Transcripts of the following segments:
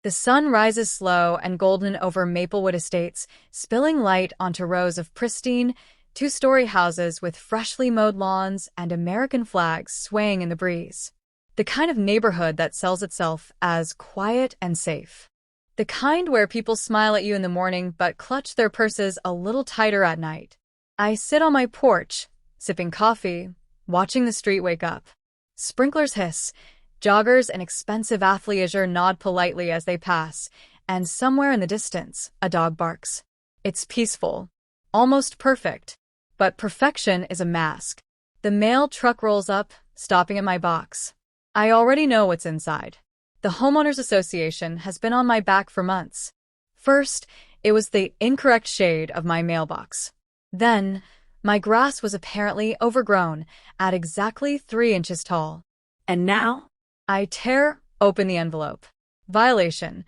The sun rises slow and golden over Maplewood Estates, spilling light onto rows of pristine, two-story houses with freshly mowed lawns and American flags swaying in the breeze. The kind of neighborhood that sells itself as quiet and safe. The kind where people smile at you in the morning but clutch their purses a little tighter at night. I sit on my porch, sipping coffee, watching the street wake up. Sprinklers hiss, joggers and expensive athleisure nod politely as they pass, and somewhere in the distance, a dog barks. It's peaceful, almost perfect, but perfection is a mask. The mail truck rolls up, stopping at my box. I already know what's inside. The Homeowners Association has been on my back for months. First, it was the incorrect shade of my mailbox. Then, my grass was apparently overgrown at exactly 3 inches tall. And now, I tear open the envelope. Violation.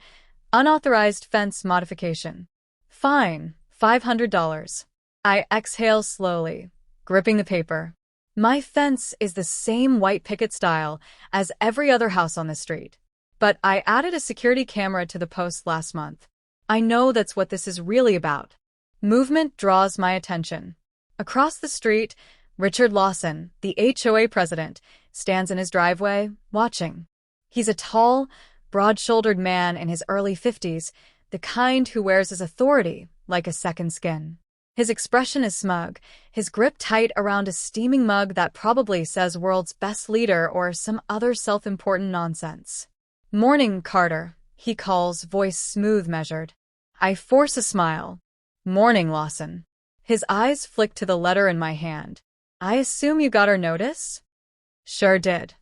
Unauthorized fence modification. Fine, $500. I exhale slowly, gripping the paper. My fence is the same white picket style as every other house on the street. But I added a security camera to the post last month. I know that's what this is really about. Movement draws my attention. Across the street, Richard Lawson, the HOA president, stands in his driveway, watching. He's a tall, broad-shouldered man in his early 50s, the kind who wears his authority like a second skin. His expression is smug, his grip tight around a steaming mug that probably says world's best leader or some other self-important nonsense. Morning, Carter, he calls, voice smooth measured. I force a smile. Morning, Lawson. His eyes flick to the letter in my hand. I assume you got our notice? Sure did.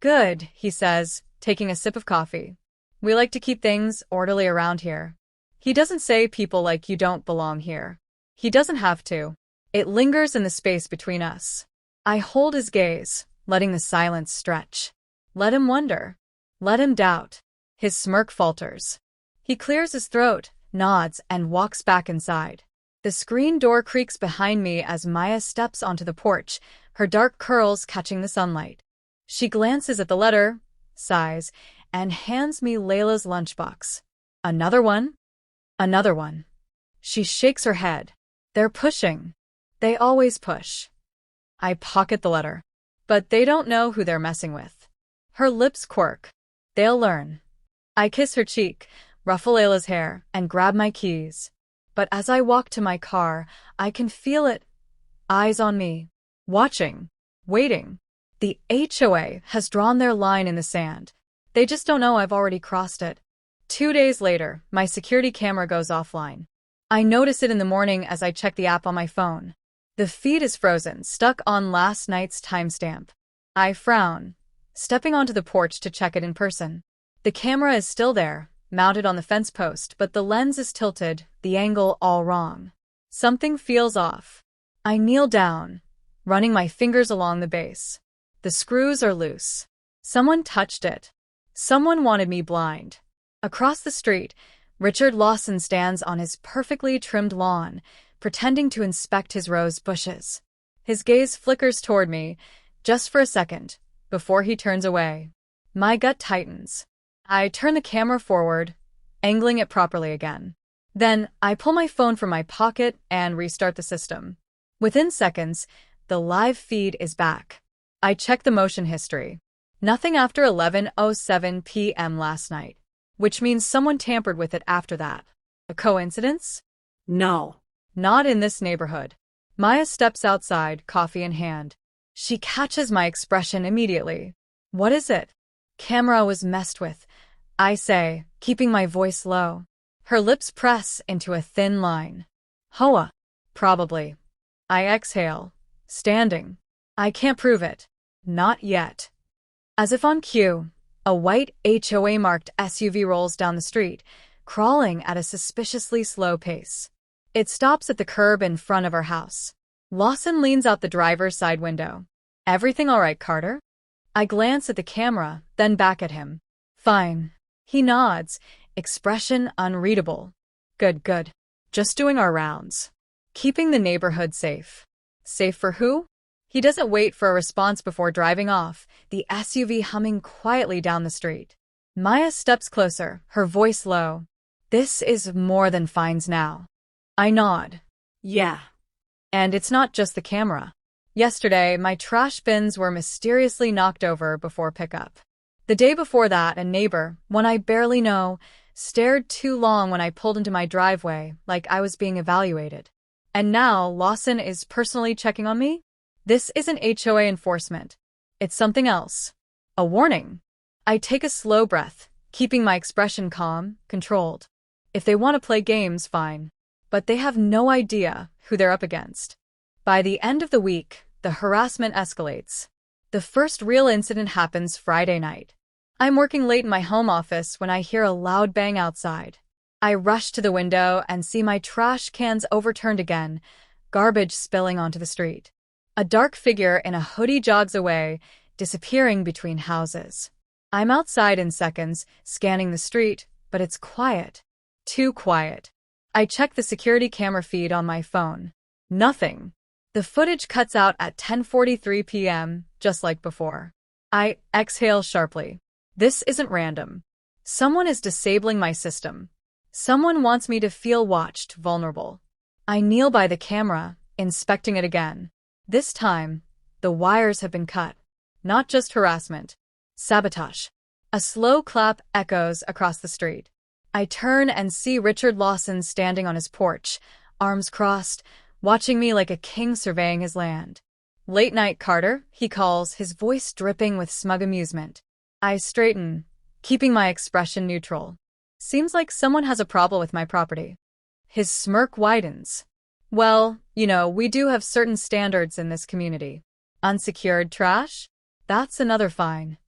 Good, he says, taking a sip of coffee. We like to keep things orderly around here. He doesn't say people like you don't belong here. He doesn't have to. It lingers in the space between us. I hold his gaze, letting the silence stretch. Let him wonder. Let him doubt. His smirk falters. He clears his throat, nods, and walks back inside. The screen door creaks behind me as Maya steps onto the porch, her dark curls catching the sunlight. She glances at the letter, sighs, and hands me Layla's lunchbox. Another one? Another one. She shakes her head. They're pushing. They always push. I pocket the letter. But they don't know who they're messing with. Her lips quirk. They'll learn. I kiss her cheek, ruffle Layla's hair, and grab my keys. But as I walk to my car, I can feel it. Eyes on me. Watching. Waiting. The HOA has drawn their line in the sand. They just don't know I've already crossed it. 2 days later, my security camera goes offline. I notice it in the morning as I check the app on my phone. The feed is frozen, stuck on last night's timestamp. I frown, stepping onto the porch to check it in person. The camera is still there, mounted on the fence post, but the lens is tilted, the angle all wrong. Something feels off. I kneel down, running my fingers along the base. The screws are loose. Someone touched it. Someone wanted me blind. Across the street, Richard Lawson stands on his perfectly trimmed lawn, pretending to inspect his rose bushes. His gaze flickers toward me, just for a second, before he turns away. My gut tightens. I turn the camera forward, angling it properly again. Then, I pull my phone from my pocket and restart the system. Within seconds, the live feed is back. I check the motion history. Nothing after 11:07 p.m. last night, which means someone tampered with it after that. A coincidence? No. Not in this neighborhood. Maya steps outside, coffee in hand. She catches my expression immediately. What is it? Camera was messed with, I say, keeping my voice low. Her lips press into a thin line. HOA. Probably. I exhale, standing. I can't prove it. Not yet. As if on cue, a white HOA-marked SUV rolls down the street, crawling at a suspiciously slow pace. It stops at the curb in front of our house. Lawson leans out the driver's side window. Everything all right, Carter? I glance at the camera, then back at him. Fine. He nods, expression unreadable. Good, good. Just doing our rounds. Keeping the neighborhood safe. Safe for who? He doesn't wait for a response before driving off, the SUV humming quietly down the street. Maya steps closer, her voice low. This is more than fines now. I nod. Yeah. And it's not just the camera. Yesterday, my trash bins were mysteriously knocked over before pickup. The day before that, a neighbor, one I barely know, stared too long when I pulled into my driveway like I was being evaluated. And now Lawson is personally checking on me? This isn't HOA enforcement. It's something else. A warning. I take a slow breath, keeping my expression calm, controlled. If they want to play games, fine. But they have no idea who they're up against. By the end of the week, the harassment escalates. The first real incident happens Friday night. I'm working late in my home office when I hear a loud bang outside. I rush to the window and see my trash cans overturned again, garbage spilling onto the street. A dark figure in a hoodie jogs away, disappearing between houses. I'm outside in seconds, scanning the street, but it's quiet. Too quiet. I check the security camera feed on my phone. Nothing. The footage cuts out at 10:43 p.m., just like before. I exhale sharply. This isn't random. Someone is disabling my system. Someone wants me to feel watched, vulnerable. I kneel by the camera, inspecting it again. This time, the wires have been cut. Not just harassment. Sabotage. A slow clap echoes across the street. I turn and see Richard Lawson standing on his porch, arms crossed, watching me like a king surveying his land. "Late night, Carter," he calls, his voice dripping with smug amusement. I straighten, keeping my expression neutral. Seems like someone has a problem with my property. His smirk widens. "Well, we do have certain standards in this community. Unsecured trash? That's another fine."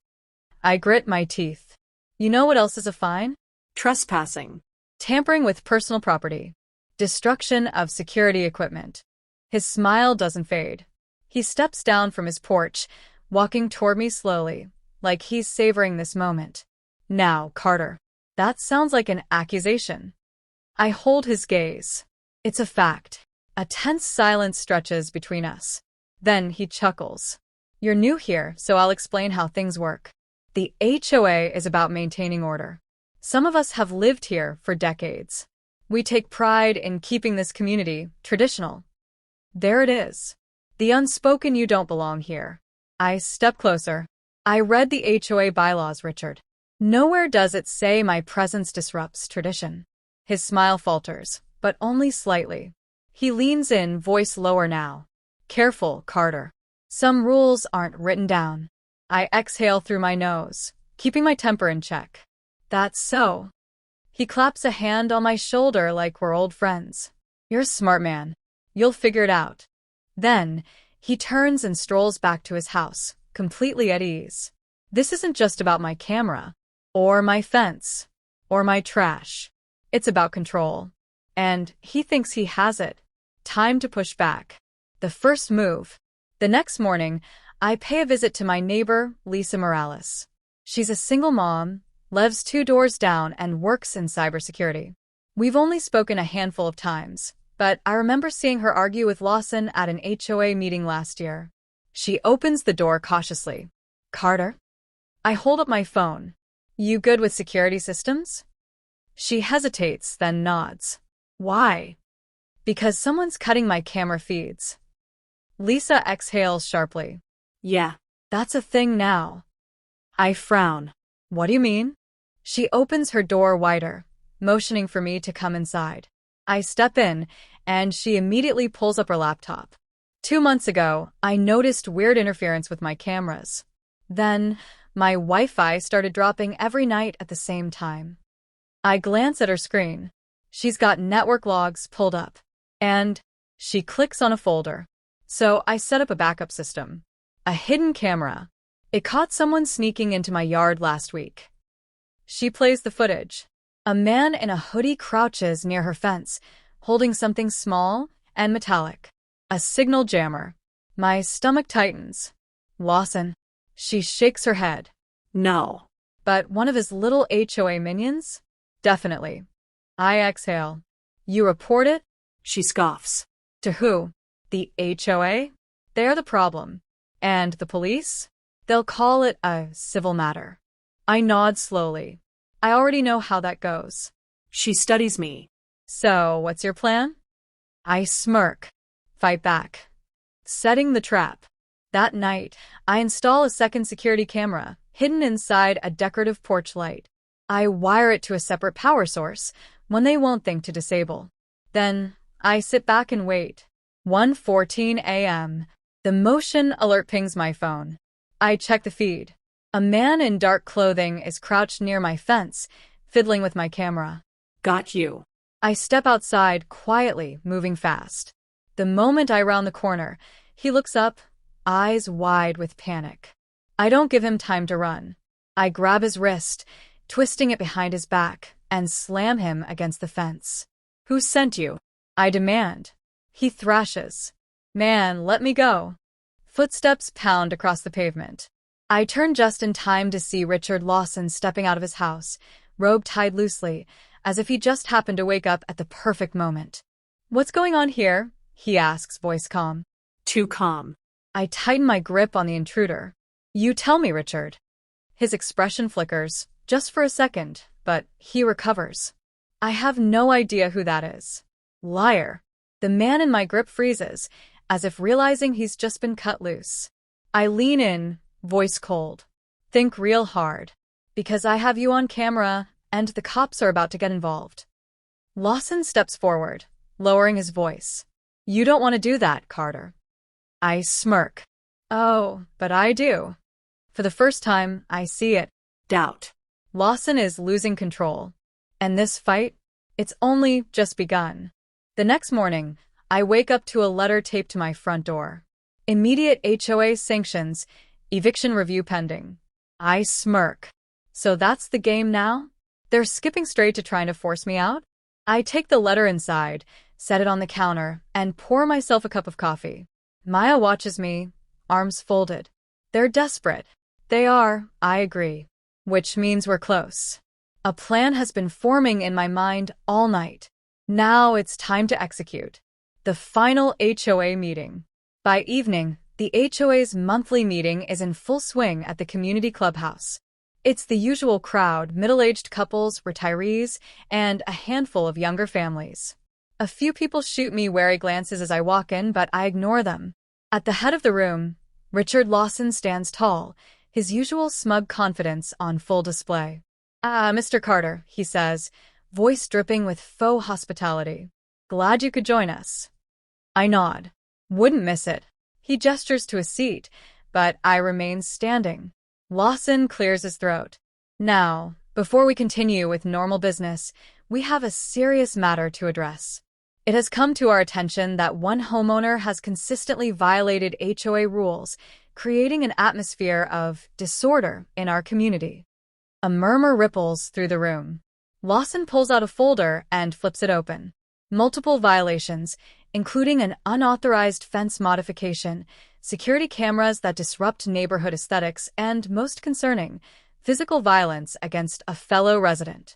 I grit my teeth. You know what else is a fine? Trespassing. Tampering with personal property. Destruction of security equipment. His smile doesn't fade. He steps down from his porch, walking toward me slowly, like he's savoring this moment. "Now, Carter. That sounds like an accusation." I hold his gaze. It's a fact. A tense silence stretches between us. Then he chuckles. "You're new here, so I'll explain how things work. The HOA is about maintaining order. Some of us have lived here for decades. We take pride in keeping this community traditional." There it is. The unspoken "you don't belong here." I step closer. "I read the HOA bylaws, Richard. Nowhere does it say my presence disrupts tradition." His smile falters, but only slightly. He leans in, voice lower now. "Careful, Carter. Some rules aren't written down." I exhale through my nose, keeping my temper in check. "That's so." He claps a hand on my shoulder like we're old friends. "You're a smart man. You'll figure it out." Then, he turns and strolls back to his house, completely at ease. This isn't just about my camera, or my fence, or my trash. It's about control. And he thinks he has it. Time to push back. The first move. The next morning, I pay a visit to my neighbor, Lisa Morales. She's a single mom, lives 2 doors down, and works in cybersecurity. We've only spoken a handful of times, but I remember seeing her argue with Lawson at an HOA meeting last year. She opens the door cautiously. "Carter?" I hold up my phone. "You good with security systems?" She hesitates, then nods. "Why?" "Because someone's cutting my camera feeds." Lisa exhales sharply. Yeah. "That's a thing now." I frown. "What do you mean?" She opens her door wider, motioning for me to come inside. I step in, and she immediately pulls up her laptop. 2 months ago, I noticed weird interference with my cameras. Then, my Wi-Fi started dropping every night at the same time. I glance at her screen. She's got network logs pulled up. And she clicks on a folder. So I set up a backup system. A hidden camera. It caught someone sneaking into my yard last week. She plays the footage. A man in a hoodie crouches near her fence, holding something small and metallic. A signal jammer. My stomach tightens. "Lawson." She shakes her head. No. "But one of his little HOA minions?" "Definitely." I exhale. "You report it?" She scoffs. "To who?" "The HOA? They're the problem. And the police? They'll call it a civil matter." I nod slowly. I already know how that goes. She studies me. So, what's your plan? I smirk. Fight back. Setting the trap. That night, I install a second security camera, hidden inside a decorative porch light. I wire it to a separate power source, one they won't think to disable. Then, I sit back and wait. 1:14 a.m. The motion alert pings my phone. I check the feed. A man in dark clothing is crouched near my fence, fiddling with my camera. Got you. I step outside quietly, moving fast. The moment I round the corner, he looks up, eyes wide with panic. I don't give him time to run. I grab his wrist, twisting it behind his back, and slam him against the fence. Who sent you? I demand. He thrashes. Man, let me go. Footsteps pound across the pavement. I turn just in time to see Richard Lawson stepping out of his house, robe tied loosely, as if he just happened to wake up at the perfect moment. What's going on here? He asks, voice calm. Too calm. I tighten my grip on the intruder. You tell me, Richard. His expression flickers, just for a second, but he recovers. I have no idea who that is. Liar. The man in my grip freezes, as if realizing he's just been cut loose. I lean in, voice cold. Think real hard. Because I have you on camera, and the cops are about to get involved. Lawson steps forward, lowering his voice. You don't want to do that, Carter. I smirk. Oh, but I do. For the first time, I see it. Doubt. Lawson is losing control. And this fight, it's only just begun. The next morning, I wake up to a letter taped to my front door. Immediate HOA sanctions, eviction review pending. I smirk. So that's the game now? They're skipping straight to trying to force me out? I take the letter inside, set it on the counter, and pour myself a cup of coffee. Maya watches me, arms folded. They're desperate. They are, I agree. Which means we're close. A plan has been forming in my mind all night. Now it's time to execute. The final HOA meeting. By evening, the HOA's monthly meeting is in full swing at the community clubhouse. It's the usual crowd, middle-aged couples, retirees, and a handful of younger families. A few people shoot me wary glances as I walk in, but I ignore them. At the head of the room, Richard Lawson stands tall, his usual smug confidence on full display. Mr. Carter, he says, voice dripping with faux hospitality. Glad you could join us. I nod. Wouldn't miss it. He gestures to a seat, but I remain standing. Lawson clears his throat. Now, before we continue with normal business, we have a serious matter to address. It has come to our attention that one homeowner has consistently violated HOA rules, creating an atmosphere of disorder in our community. A murmur ripples through the room. Lawson pulls out a folder and flips it open. Multiple violations, including an unauthorized fence modification, security cameras that disrupt neighborhood aesthetics, and, most concerning, physical violence against a fellow resident.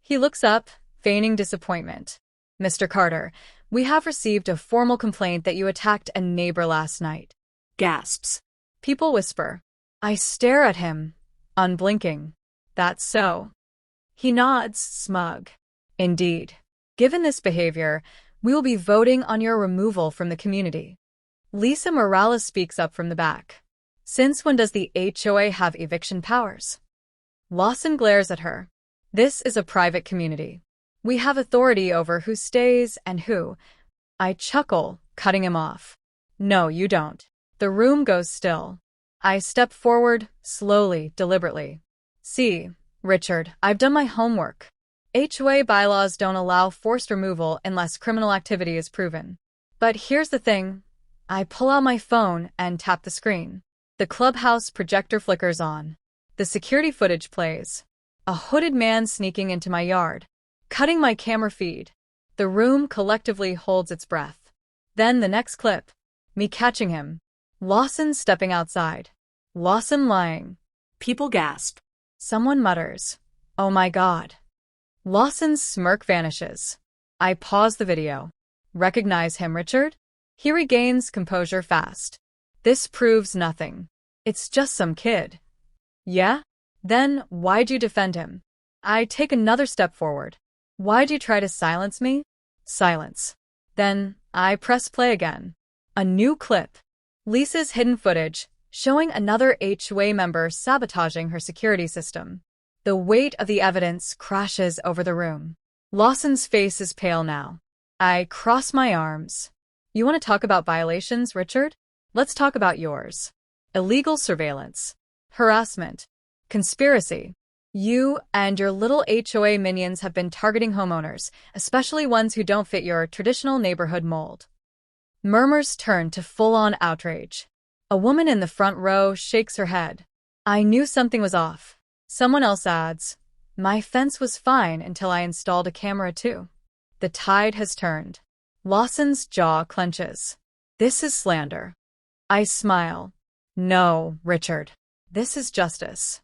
He looks up, feigning disappointment. Mr. Carter, we have received a formal complaint that you attacked a neighbor last night. Gasps. People whisper. I stare at him, unblinking. That's so. He nods, smug. Indeed. Given this behavior, we will be voting on your removal from the community. Lisa Morales speaks up from the back. Since when does the HOA have eviction powers? Lawson glares at her. This is a private community. We have authority over who stays and who. I chuckle, cutting him off. No, you don't. The room goes still. I step forward, slowly, deliberately. See, Richard, I've done my homework. HOA bylaws don't allow forced removal unless criminal activity is proven. But here's the thing. I pull out my phone and tap the screen. The clubhouse projector flickers on. The security footage plays. A hooded man sneaking into my yard, cutting my camera feed. The room collectively holds its breath. Then the next clip. Me catching him. Lawson stepping outside. Lawson lying. People gasp. Someone mutters, "Oh my God." Lawson's smirk vanishes. I pause the video. Recognize him, Richard? He regains composure fast. This proves nothing. It's just some kid. Yeah? Then, why'd you defend him? I take another step forward. Why'd you try to silence me? Silence. Then, I press play again. A new clip. Lisa's hidden footage, showing another HOA member sabotaging her security system. The weight of the evidence crashes over the room. Lawson's face is pale now. I cross my arms. You want to talk about violations, Richard? Let's talk about yours. Illegal surveillance. Harassment. Conspiracy. You and your little HOA minions have been targeting homeowners, especially ones who don't fit your traditional neighborhood mold. Murmurs turn to full-on outrage. A woman in the front row shakes her head. I knew something was off. Someone else adds, my fence was fine until I installed a camera too. The tide has turned. Lawson's jaw clenches. This is slander. I smile. No, Richard. This is justice.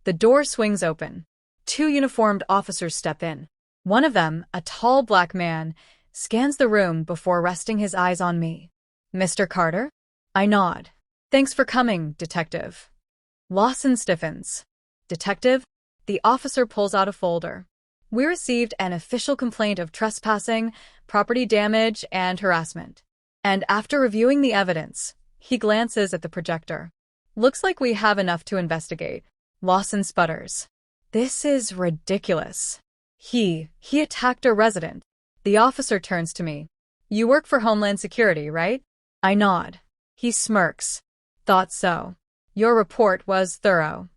The door swings open. 2 uniformed officers step in. One of them, a tall black man, scans the room before resting his eyes on me. Mr. Carter? I nod. Thanks for coming, Detective. Lawson stiffens. Detective? The officer pulls out a folder. We received an official complaint of trespassing, property damage, and harassment. And after reviewing the evidence, he glances at the projector. Looks like we have enough to investigate. Lawson sputters. This is ridiculous. He attacked a resident. The officer turns to me. You work for Homeland Security, right? I nod. He smirks. Thought so. Your report was thorough.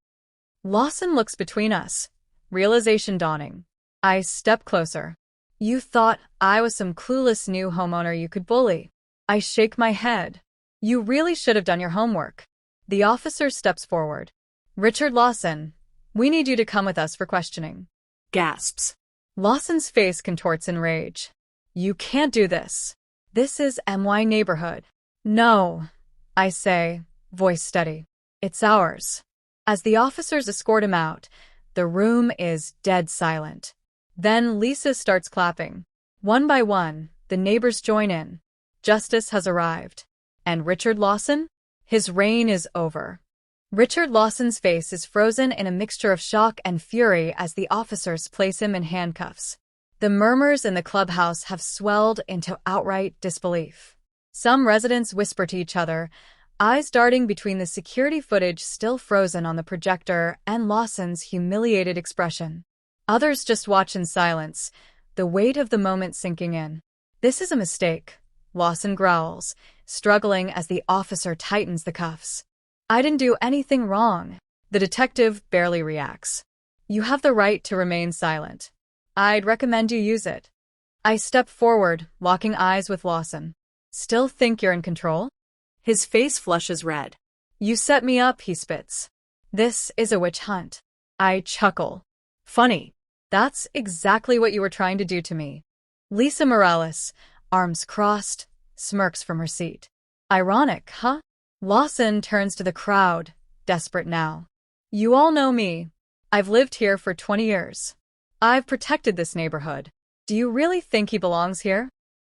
Lawson looks between us. Realization dawning. I step closer. You thought I was some clueless new homeowner you could bully. I shake my head. You really should have done your homework. The officer steps forward. Richard Lawson, we need you to come with us for questioning. Gasps. Lawson's face contorts in rage. You can't do this. This is my neighborhood. No, I say, voice steady. It's ours. As the officers escort him out, the room is dead silent. Then Lisa starts clapping. One by one, the neighbors join in. Justice has arrived. And Richard Lawson? His reign is over. Richard Lawson's face is frozen in a mixture of shock and fury as the officers place him in handcuffs. The murmurs in the clubhouse have swelled into outright disbelief. Some residents whisper to each other, eyes darting between the security footage still frozen on the projector and Lawson's humiliated expression. Others just watch in silence, the weight of the moment sinking in. This is a mistake, Lawson growls, struggling as the officer tightens the cuffs. I didn't do anything wrong. The detective barely reacts. You have the right to remain silent. I'd recommend you use it. I step forward, locking eyes with Lawson. Still think you're in control? His face flushes red. You set me up, he spits. This is a witch hunt. I chuckle. Funny. That's exactly what you were trying to do to me. Lisa Morales, arms crossed, smirks from her seat. Ironic, huh? Lawson turns to the crowd, desperate now. You all know me. I've lived here for 20 years. I've protected this neighborhood. Do you really think he belongs here?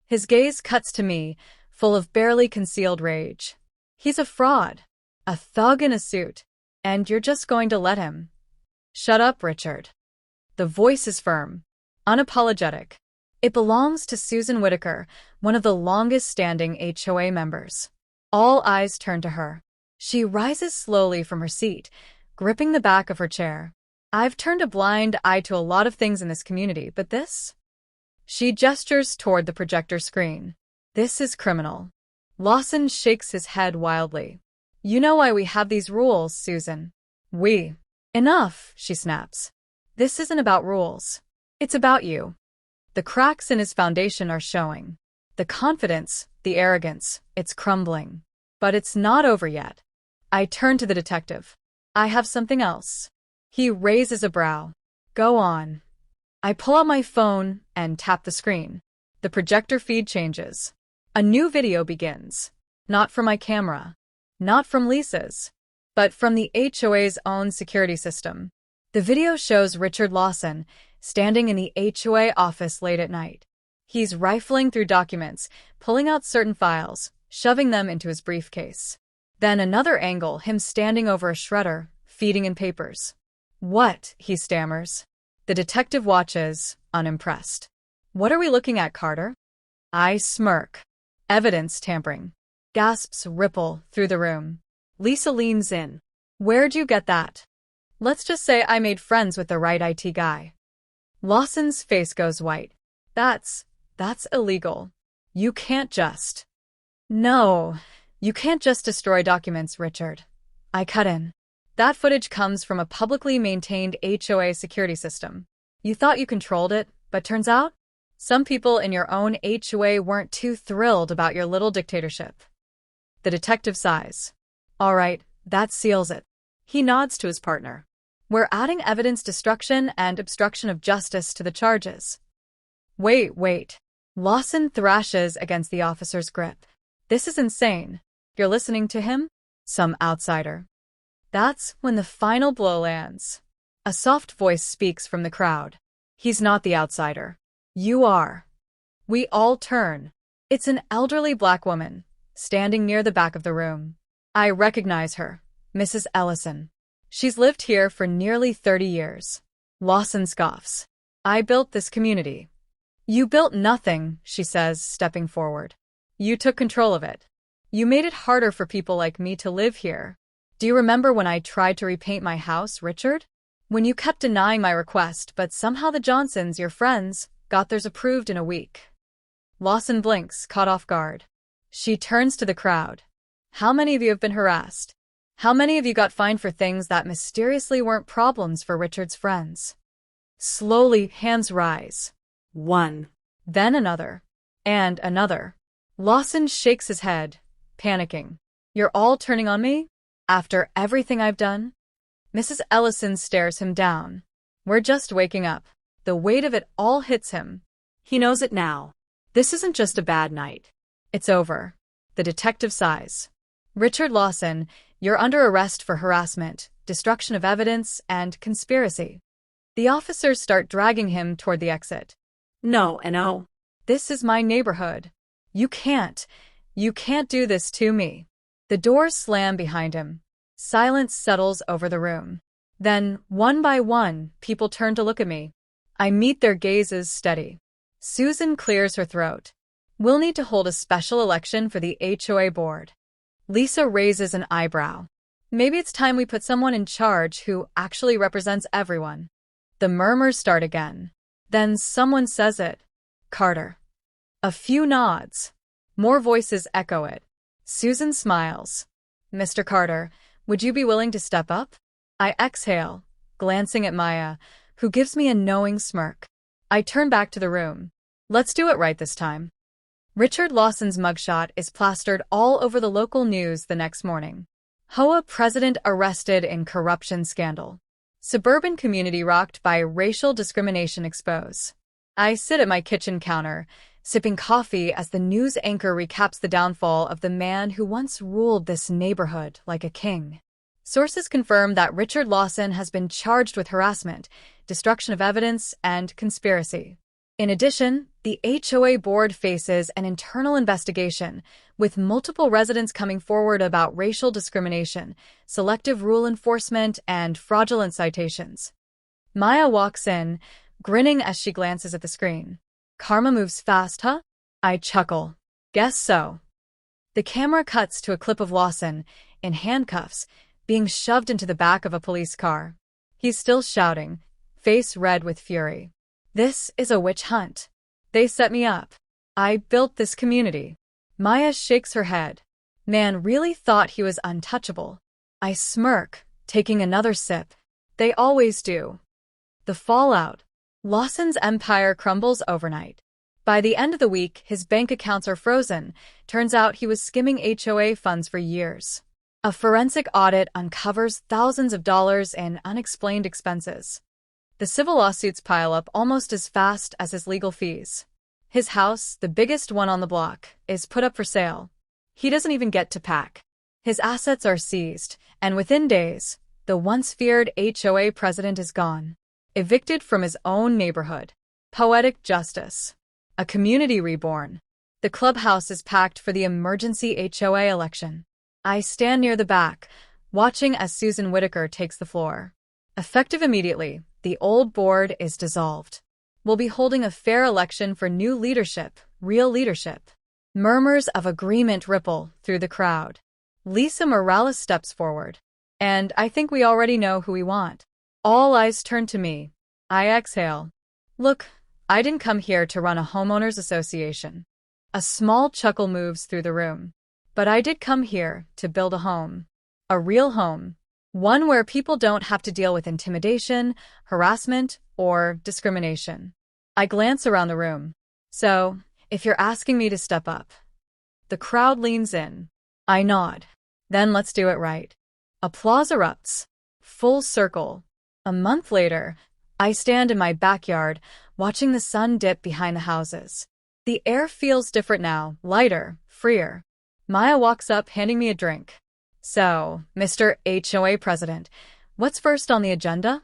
His gaze cuts to me, full of barely concealed rage. He's a fraud, a thug in a suit, and you're just going to let him. Shut up, Richard. The voice is firm, unapologetic. It belongs to Susan Whitaker, one of the longest-standing HOA members. All eyes turn to her. She rises slowly from her seat, gripping the back of her chair. I've turned a blind eye to a lot of things in this community, but this? She gestures toward the projector screen. This is criminal. Lawson shakes his head wildly. You know why we have these rules, Susan. We. Enough, she snaps. This isn't about rules. It's about you. The cracks in his foundation are showing. The confidence, the arrogance, it's crumbling. But it's not over yet. I turn to the detective. I have something else. He raises a brow. Go on. I pull out my phone and tap the screen. The projector feed changes. A new video begins. Not from my camera. Not from Lisa's. But from the HOA's own security system. The video shows Richard Lawson standing in the HOA office late at night. He's rifling through documents, pulling out certain files, shoving them into his briefcase. Then another angle, him standing over a shredder, feeding in papers. What? He stammers. The detective watches, unimpressed. What are we looking at, Carter? I smirk. Evidence tampering. Gasps ripple through the room. Lisa leans in. Where'd you get that? Let's just say I made friends with the right IT guy. Lawson's face goes white. That's illegal. You can't just. No, you can't just destroy documents, Richard. I cut in. That footage comes from a publicly maintained HOA security system. You thought you controlled it, but turns out, some people in your own HOA weren't too thrilled about your little dictatorship. The detective sighs. All right, that seals it. He nods to his partner. We're adding evidence destruction and obstruction of justice to the charges. Wait. Lawson thrashes against the officer's grip. This is insane. You're listening to him? Some outsider. That's when the final blow lands. A soft voice speaks from the crowd. He's not the outsider. You are. We all turn. It's an elderly black woman, standing near the back of the room. I recognize her, Mrs. Ellison. She's lived here for nearly 30 years. Lawson scoffs. I built this community. You built nothing, she says, stepping forward. You took control of it. You made it harder for people like me to live here. Do you remember when I tried to repaint my house, Richard? When you kept denying my request, but somehow the Johnsons, your friends, got theirs approved in a week. Lawson blinks, caught off guard. She turns to the crowd. How many of you have been harassed? How many of you got fined for things that mysteriously weren't problems for Richard's friends? Slowly, hands rise. One. Then another. And another. Lawson shakes his head, panicking. You're all turning on me? After everything I've done? Mrs. Ellison stares him down. We're just waking up. The weight of it all hits him. He knows it now. This isn't just a bad night. It's over. The detective sighs. Richard Lawson, you're under arrest for harassment, destruction of evidence, and conspiracy. The officers start dragging him toward the exit. No. This is my neighborhood. You can't do this to me. The doors slam behind him. Silence settles over the room. Then, one by one, people turn to look at me. I meet their gazes steady. Susan clears her throat. We'll need to hold a special election for the HOA board. Lisa raises an eyebrow. Maybe it's time we put someone in charge who actually represents everyone. The murmurs start again. Then someone says it. Carter. A few nods. More voices echo it. Susan smiles. Mr. Carter, would you be willing to step up? I exhale, glancing at Maya, who gives me a knowing smirk. I turn back to the room. Let's do it right this time. Richard Lawson's mugshot is plastered all over the local news the next morning. HOA president arrested in corruption scandal. Suburban community rocked by racial discrimination expose. I sit at my kitchen counter, sipping coffee as the news anchor recaps the downfall of the man who once ruled this neighborhood like a king. Sources confirm that Richard Lawson has been charged with harassment, destruction of evidence, and conspiracy. In addition, the HOA board faces an internal investigation, with multiple residents coming forward about racial discrimination, selective rule enforcement, and fraudulent citations. Maya walks in, grinning as she glances at the screen. Karma moves fast, huh? I chuckle. Guess so. The camera cuts to a clip of Lawson, in handcuffs, being shoved into the back of a police car. He's still shouting, face red with fury. This is a witch hunt. They set me up. I built this community. Maya shakes her head. Man really thought he was untouchable. I smirk, taking another sip. They always do. The fallout. Lawson's empire crumbles overnight. By the end of the week, his bank accounts are frozen. Turns out he was skimming HOA funds for years. A forensic audit uncovers thousands of dollars in unexplained expenses. The civil lawsuits pile up almost as fast as his legal fees. His house, the biggest one on the block, is put up for sale. He doesn't even get to pack. His assets are seized, and within days, the once feared HOA president is gone. Evicted from his own neighborhood. Poetic justice. A community reborn. The clubhouse is packed for the emergency HOA election. I stand near the back, watching as Susan Whitaker takes the floor. Effective immediately, the old board is dissolved. We'll be holding a fair election for new leadership, real leadership. Murmurs of agreement ripple through the crowd. Lisa Morales steps forward. And I think we already know who we want. All eyes turn to me. I exhale. Look, I didn't come here to run a homeowners association. A small chuckle moves through the room. But I did come here to build a home. A real home. One where people don't have to deal with intimidation, harassment, or discrimination. I glance around the room. So, if you're asking me to step up. The crowd leans in. I nod. Then let's do it right. Applause erupts. Full circle. A month later, I stand in my backyard, watching the sun dip behind the houses. The air feels different now, lighter, freer. Maya walks up, handing me a drink. So, Mr. HOA President, what's first on the agenda?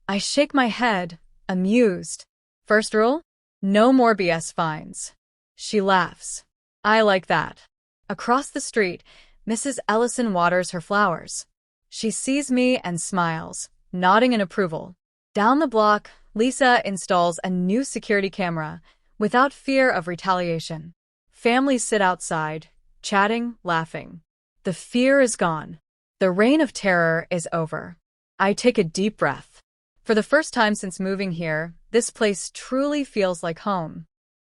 I shake my head, amused. First rule? No more BS fines. She laughs. I like that. Across the street, Mrs. Ellison waters her flowers. She sees me and smiles, nodding in approval. Down the block, Lisa installs a new security camera, without fear of retaliation. Families sit outside, chatting, laughing. The fear is gone. The reign of terror is over. I take a deep breath. For the first time since moving here, this place truly feels like home.